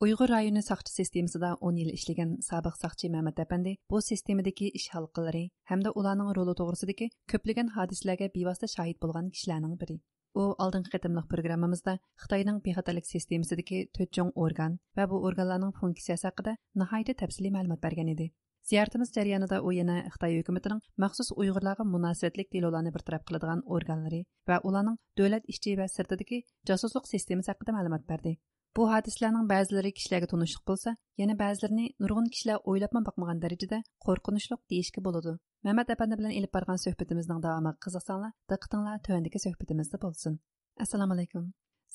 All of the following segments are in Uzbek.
Uyghur rayoni saqchi sistemasida 10 yil ishlagan sobiq saqchi Mehmet Efendi bu sistemadagi ish halqalari hamda ularning roli to'g'risidagi ko'plagan hodisalarga bevosita shohid bo'lgan kishilarning biri. U oldingi qitimliq programmamizda Xitoyning bexatarlik sistemasidagi 4 cho'ng organ va bu organlarning funksiyasi haqida nihoyatda tafsiliy ma'lumot bergan edi. Ziyoratimiz jarayonida u yana Xitoy hukumatining maxsus Uyg'urlarga munosabatlik delolarni bartaraf qiladigan organlari va ularning davlat ichki va sirtidagi josuslik sistemasi haqida ma'lumot berdi. Bu hadislarning ba'zilari kishilarga tunishliq bo'lsa, yana ba'zilarini nurg'un kishilar o'ylabman baqmagan darajada qo'rqinchli deyishga bo'ladi. Mehmet Efendi bilan ilib borgan suhbatimizning davomi qiziqsanglar, diqqatinglar tövandagi suhbatimizda bo'lsin. Assalomu alaykum.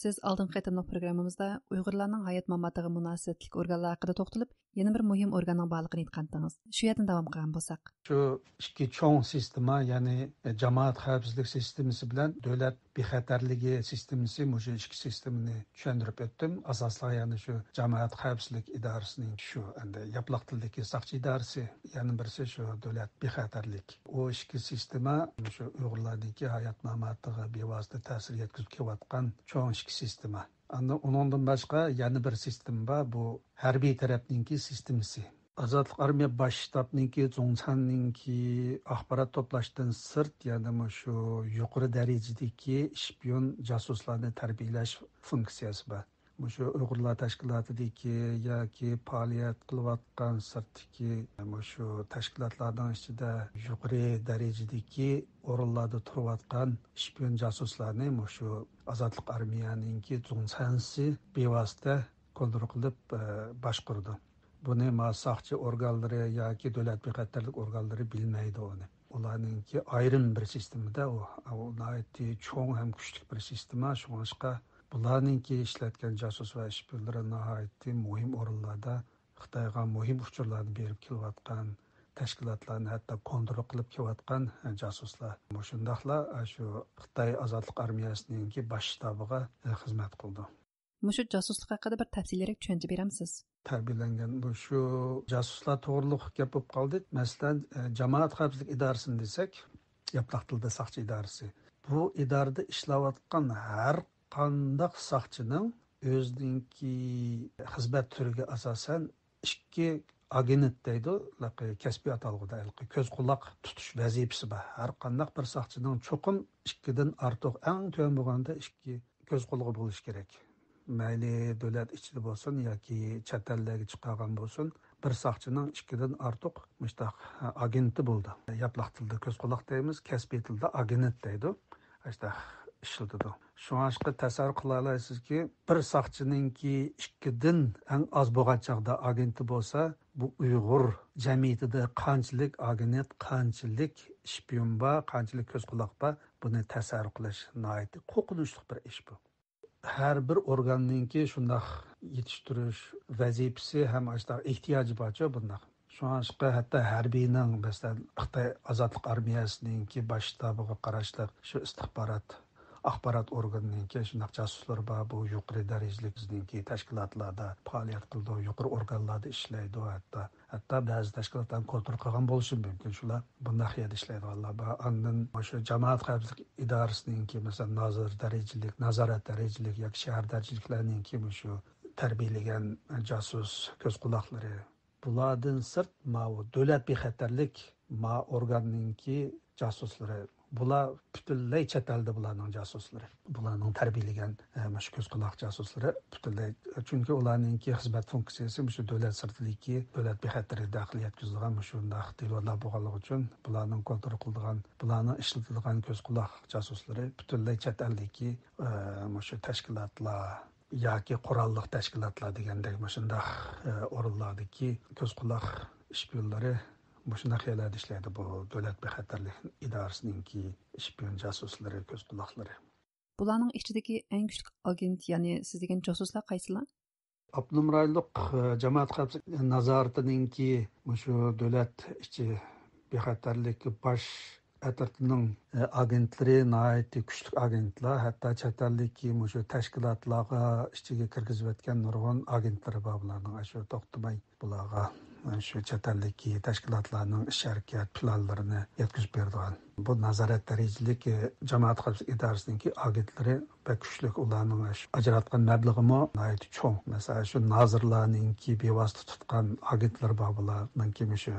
Siz oldingi qitimliq programmamizda Uyg'urlarning hayot mamatiga munosabatlik organlar haqida to'xtalib, yana bir muhim organning borligini aytgandingiz. Shu yerdan davom qilgan bo'lsak. Shu ikki cho'ng sistema, ya'ni jamoat xavfsizlik sistemasi bilan davlat bexatarligi sistemasi, shu ikki sistemani tushuntirib o'tdim. Asoslar ya'ni shu jamoat xavfsizlik idorasining shu endi yaplaq tildagi saqchi idorasi, yana birisi shu davlat bexatarlik. O ikki sistema shu Uyg'urlardagi hayot mamatiga bevosita ta'sir yetkazib kelayotgan cho'ng ikki sistema. Ondan boshqa yana bir sistem bor, bu harbiy tarafninki sistemasi. Azadlık Armiya baş ştabınınki, Zongchanninki axbarat toplashdan sırt, yani şu yuqori derecedeki şpiyon casuslarını terbiyelash funksiyasi bor. Şu Uyg'urlar tashkilotidagi yoki faoliyat qilayotgan sirtdagi şu tashkilotlarning ichida yuqori darajadagi o'rinlarda turayotgan shpiyon jasuslarni şu Azadlık Armiyaninki Zongchansi bevosita kontrol qilib boshqardi. Buni saqchi organlari yoki davlat bexatarlik organlari bilmaydi uni. Ularninki ayrim bir sistemada u nihoyatda cho'ng ham kuchli bir sistema. Shunga bularninki ishlatgan jasus va ishbirlari nihoyatda muhim o'rinlarda Xitoyga muhim uchurlarni berib kelayotgan tashkilotlarni hatto kontrol qilib kelayotgan jasuslar. Shundaqla shu Xitoy Azadlık Armiyasininki bosh shtabiga xizmat qildi. Mushu josuslik haqida bir tafsilroq tushuncha beramsiz? Tarbiyalangan bu shu jasuslar to'g'riliq gap bo'lib qoldi. Masalan, jamoat xavfsizlik idorasini desak, yaplaq tilda saqchi idorasi. Bu idorada ishlayotgan har qanday saqchining o'zininki xizmat turiga asosan ikki agent deydi, kasbiy atalg'ida ko'z quloq tutish vazifasi bor. Har qanday bir saqchining cho'qim ikkidan ortiq, eng to'g'ri bo'lganda ikki ko'z quloq bo'lishi kerak. Mayli davlat ichida bo'lsin yoki chet ellarga chiqqan bo'lsin, bir saqchining ikkidan ortiq mushtaq agenti bo'ldi. Yaplaq tilda ko'z quloq deymiz, kasbiy tilda agent deydi. Mushtaq ishlatadi. Shunga tasavvur qila olasizki, bir saqchininki ikkidan eng oz bo'lgan chaqda agenti bo'lsa, bu Uyg'ur jamiyatida qanchalik agent, qanchalik shpiyon bor, qanchalik ko'z quloq bor, buni tasavvur qilish nihoyatda qo'rqinchli bir ish bu. Her bir organninki shundoq yetishtirish vazifasi ham ashta ehtiyoji borcha bundoq. Shunga hatto harbiyning masalan Xitoy Azadlık Armiyasininki bosh shtabiga qarashli shu istixborot axborot organininki shundoq jasuslar bor, bu yuqori darajali bizninki tashkilotlarda faoliyat qildi, yuqori organlarda ishlaydi, hatto ba'zi tashkilotlar kontrol qilgan bo'lishi mumkin. Shular bundoq yerda ishlaydi. Alloh andan shu jamoat xavfsizlik idorasininki masalan nazorat darajalik yoki shahar darajaliklarninki shu tarbiyalagan jasus ko'z quloqlari. Bulardan sirt davlat bexatarlik organninki jasuslari. Bular butunlay chet elda bularning jasuslari. Bularning tarbiyalagan ko'z quloq jasuslari butunlay, chunki ularninki xizmat funksiyasi shu davlat sirtidagi davlat bexatarlik daxli yetkazilgan shunday devorlar bo'lganligi uchun bularning kontrol qiladigan, bularning ishlatiladigan ko'z quloq jasuslari butunlay chet eldagi shu tashkilotlar yoki qurolli tashkilotlar degandek shunday o'rinlardagi ko'z quloq ishbirlari shunday yerlarda ishlaydi. Bu davlat bexatarlik idorasininki shpiyon jasuslari, ko'z quloqlari. Bularning ichidagi eng kuchli agent, ya'ni siz degan jasuslar qaysilar? Abnum rayonlik jamoat xavfsizlik nazoratininki shu davlat ichki bexatarlik bosh atirtining agentlari nihoyatda kuchli agentlar, hatto chet eldagi shu tashkilotlarga ichiga kirgizib o'tgan nurg'un agentlar bor. Bularning shu to'xtamay bularga shu chet eldagi tashkilotlarning ish harakat planlarini yetkazib beradigan bu nazorat darajalik jamoat xavfsizlik idorasininki agentlari va kuchli ularning ajratgan mablag'imi cho'ng. Masalan shu nozirlarninki bevosita tutgan agentlar boblarninki shu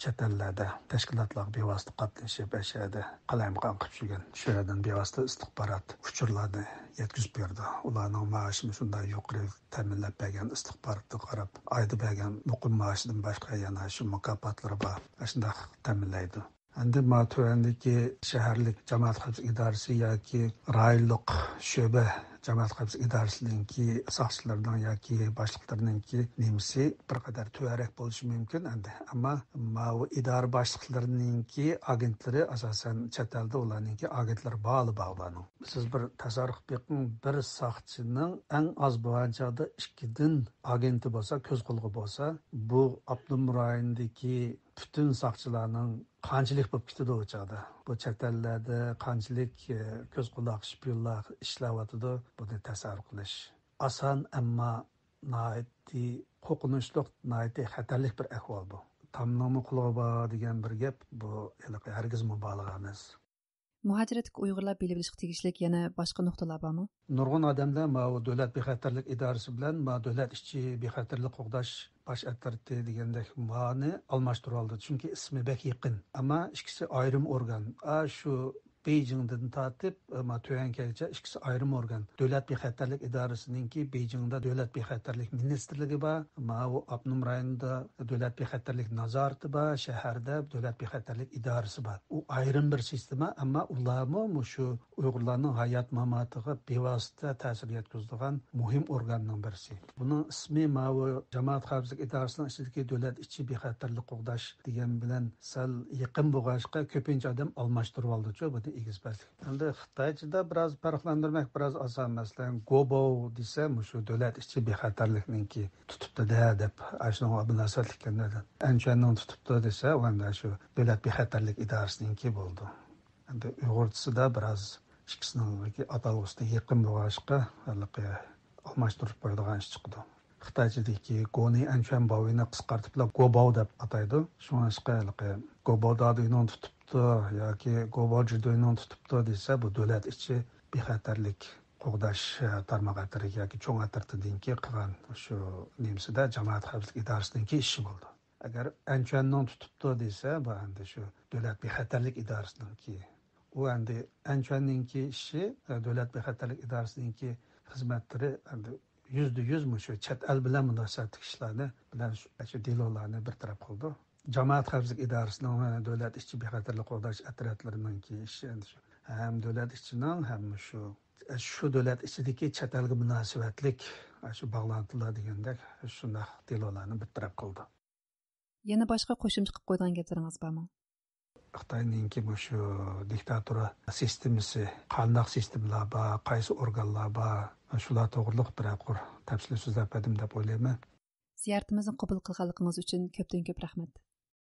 chet ellarda tashkilotlar bevosita qatnashishi bashada qalamqon qilib yurgan shu yerdan bevosita istixborot uchurlarni yetkazib berdi. Ularning maoshini shunday yuqori ta'minlab bergan istixborotga qarab oyda bergan muqim maoshidan boshqa yana shu mukofotlari bor. Shunday ta'minlaydi. Endi matuvandagi shaharlik jamoat xavfsizlik idorasi yoki rayonlik sho'ba jamoat xavfsizlik idorasininki soqchilarning yoki boshliqlarininki nimasi bir qadar tuvarak bo'lishi mumkin endi. Ammo bu idora boshliqlarininki agentlari asosan chet elda ularninki agentlari bog'lanadi. Siz bir tasarruf qilib bir soqchining eng az bo'lganchada 2 dan agenti bo'lsa, ko'z qo'lg'i bo'lsa, bu Abdum rayonidagi bütün soqchilarning qanchalik bo'lib ketadi o chaqda. Bu chet ellarda qanchalik ko'z quloq shpionlar ishlayotidi, buni tasavvur qilish oson, ammo nihoyatda qo'rqinchli, nihoyatda xatarli bir ahvol bu. Tamnomi qulog'i degan bir gap bu hargiz mubolag'a emas. Muhaciratlik Uyg'urlar bilib olishga tegishlik yana boshqa nuqtalar bormi? Nurg'un odamlar davlat bexatarlik idorasi bilan davlat ishchi bexatarlik qo'g'dash baş ettirdi degandek ma'ni almashtirib oldi. Chunki ismi bek yaqin. Ammo ikkisi ayrim organ. Shu Beijingdan tortib Tuyangacha ikkisi ayrim organ. Davlat bexatarlik idorasininki Beijingda davlat bexatarlik ministrligi bor, u Abnum rayonida davlat bexatarlik nazorati bor, shaharda davlat bexatarlik idorasi bor. U ayrim bir sistema, ammo ularmi shu Uyg'urlarning hayot mamatiga bevosita ta'sir yetkazadigan muhim organning birisi. Buning ismi jamoat xavfsizlik idorasining ichidagi davlat ichki bexatarlik qo'g'dash degan bilan sal yaqin bo'lg'achqa ko'pincha odam almashtirib oldi-ku. Bu egizbazlik. Endi Xitoychada biroz farqlantirmak biroz oson. Masalan, Gobo desam, shu davlat ichki bexatarlikninki tutibdi deb ashunga munosabatliklardan. Anchaning tutibdi desa, unda shu davlat bexatarlik idorasininki bo'ldi. Endi Uyg'urchasida biroz ikkisining atalg'usida yaqin bo'lg'achqa almashtirib qo'yadigan ish chiqdi. Xitoychadagi Goni Anchan Bovini qisqartib Gobo deb ataydi. Shunga Gobo-dadini tutibdi yoki Gobo-jidoyni tutibdi desa, bu davlat ichki bexatarlik qo'g'dash tarmoqlari yoki cho'ng atirtidinki qilgan shu nimsida jamoat xavfsizlik idorasininki ishi bo'ldi. Agar Anchanni tutibdi desa, bu endi shu davlat bexatarlik idorasininki. U endi Anchanninki ishi davlat bexatarlik idorasininki xizmatlari endi %100 shu chet el bilan munosabatli ishlarni bilan shu delolarni bir taraf qildi. Jamoat xavfsizlik idorasining davlat ichki bexatarlik qo'g'dash atriyatlarininki ishi endi shu ham davlat ichining ham shu davlat ichidagi chet elga munosabatlik shu bog'lantilar degandek shunday delolarni bir taraf qildi. Yana boshqa qo'shimcha qilib qo'ygan gaplaringiz bormi? Xitoyninki shu diktatura sistemasi, qanday sistemlar bor, qaysi organlar bor, shular to'g'riliq bir tafsil so'zlab berdim deb o'ylayman. Ziyoratimizni qabul qilganligingiz uchun ko'pdan ko'p rahmat.